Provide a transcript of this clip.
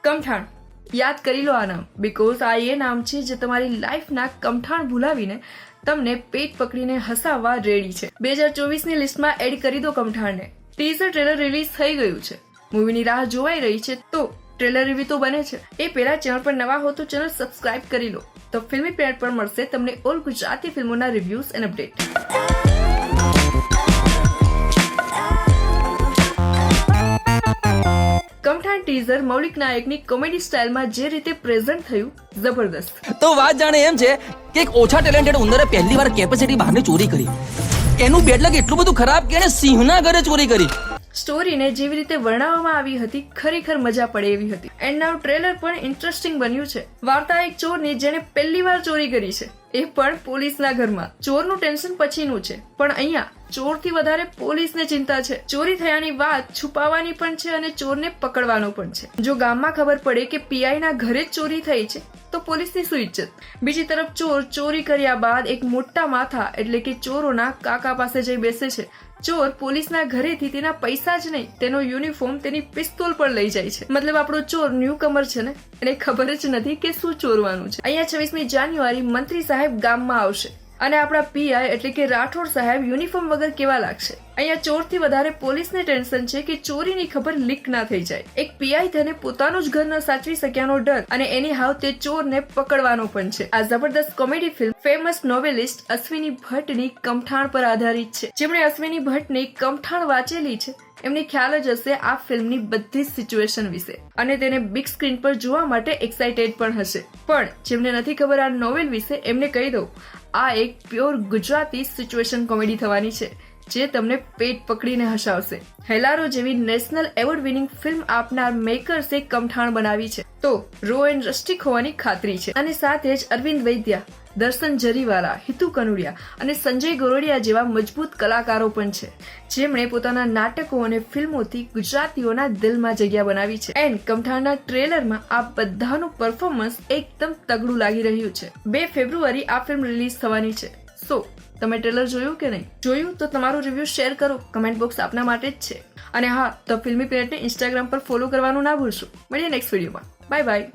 કમઠાણ યાદ કરી લો આ નામ, બીકોઝ આ એ નામ છે જે તમારી લાઈફના કમઠાણ ભૂલાવીને તમને પેટ પકડીને હસાવવા રેડી છે. 2024ની લિસ્ટમાં એડ કરી દો કમઠાણને. ટીઝર ટ્રેલર રિલીઝ થઈ ગયું છે, મૂવીની રાહ જોવાઈ રહી છે, તો ટ્રેલર રિવ્યુ તો બને છે. એ પહેલા ચેનલ પર નવા હો તો ચેનલ સબસ્ક્રાઇબ કરી લો, તો ફિલ્મી પ્લેટ પર મળશે તમને ઓલ ગુજરાતી ફિલ્મોના reviews and update. Kamthaan teaser Maulik નાયકની કોમેડી સ્ટાઇલમાં જે રીતે પ્રેઝન્ટ થયું, જબરદસ્ત. તો વાત જાણે એમ છે કે એક ઓછા ટેલેન્ટેડ ઉંદરે પહેલી વાર કેપેસિટી બહારની ચોરી કરી. એનું બેડલક એટલું બધું ખરાબ કે એને સિંહના ઘરે ચોરી કરી. સ્ટોરીને જેવી રીતે વર્ણવવામાં આવી હતી ખરેખર મજા પડે એવી હતી. એન્ડ નાઉ ટ્રેલર પણ ઇન્ટરેસ્ટિંગ બન્યું છે. વાર્તા એક ચોરની જેને પહેલી વાર ચોરી કરી છે, એ પણ પોલીસના ઘરમાં. ચોરનું ટેન્શન પછીનું છે, પણ અહીંયા ચોરથી વધારે પોલીસને ચિંતા છે. ચોરી થયાની વાત છુપાવવાની પણ છે અને ચોરને પકડવાનો પણ છે. જો ગામમાં ખબર પડે કે પીઆઈ ના ઘરે જ ચોરી થઈ છે તો પોલીસની શું ઇજ્જત. બીજી તરફ ચોર ચોરી કર્યા બાદ એક મોટા માથા એટલે કે ચોરોના કાકા પાસે જઈ બેસે છે. ચોર પોલીસના ઘરેથી તેના પૈસા જ નહીં, તેનો યુનિફોર્મ, તેની પિસ્તોલ પણ લઈ જાય છે. મતલબ આપણો ચોર ન્યૂ કમર છે ને, એને ખબર જ નથી કે શું ચોરવાનું છે. અહીંયા 26મી જાન્યુઆરી મંત્રી સાહેબ ગામમાં આવશે અને આપણા પીઆઈ એટલે કે રાઠોડ સાહેબ યુનિફોર્મ વગર કેવા લાગશે. અહીંયા ચોરથી વધારે પોલીસને ટેન્શન છે કે ચોરીની ખબર લીક ના થઈ જાય. એક પીઆઈ તેને પોતાનું જ ઘર ન સાચવી શક્યાનો ડર, અને એની હાવ તે ચોરને પકડવાનો પણ છે. આ જબરદસ્ત કોમેડી ફિલ્મ ફેમસ નોવેલિસ્ટ અશ્વિની ભટ્ટની કમઠાણ પર આધારિત છે. જેમણે અશ્વિની ભટ્ટની કમઠાણ વાંચેલી છે એમને ખ્યાલ જ હશે આ ફિલ્મની બધી જ સિચ્યુએશન વિશે, અને તેને બિગ સ્ક્રીન પર જોવા માટે એક્સાઇટેડ પણ હશે. પણ જેમને નથી ખબર આ નોવેલ વિશે, એમને કહી દઉં, આ એક પ્યોર ગુજરાતી સિચ્યુએશન કોમેડી થવાની છે જે તમને પેટ પકડીને હસાવશે. હેલારો જેવી નેશનલ એવોર્ડ વિનિંગ ફિલ્મ આપનાર મેકર્સે કમઠાણ બનાવી છે, તો રો એન્ડ રસ્ટિક હોવાની ખાતરી છે. અને સાથે જ અરવિંદ વૈદ્યા, દર્શન જરીવાલા, હિતુ કનુડિયા અને સંજય ગોરડિયા જેવા મજબૂત કલાકારો પણ છે, જેમણે પોતાના નાટકો અને ફિલ્મોથી ગુજરાતીઓના દિલમાં જગ્યા બનાવી છે. એન્ડ કમઠાણના ટ્રેલરમાં આ બધાનું પરફોર્મન્સ એકદમ તગડું લાગી રહ્યું છે. 2 ફેબ્રુઆરી આ ફિલ્મ રિલીઝ થવાની છે. સો તમે ટ્રેલર જોયું કે નહીં? જોયું તો તમારું રિવ્યુ શેર કરો, કમેન્ટ બોક્સ આપના માટે જ છે. અને હા, તો ફિલ્મી પ્લેટને ઇન્સ્ટાગ્રામ પર ફોલો કરવાનું ના ભૂલશો. મળીએ નેક્સ્ટ વિડીયોમાં. Bye bye.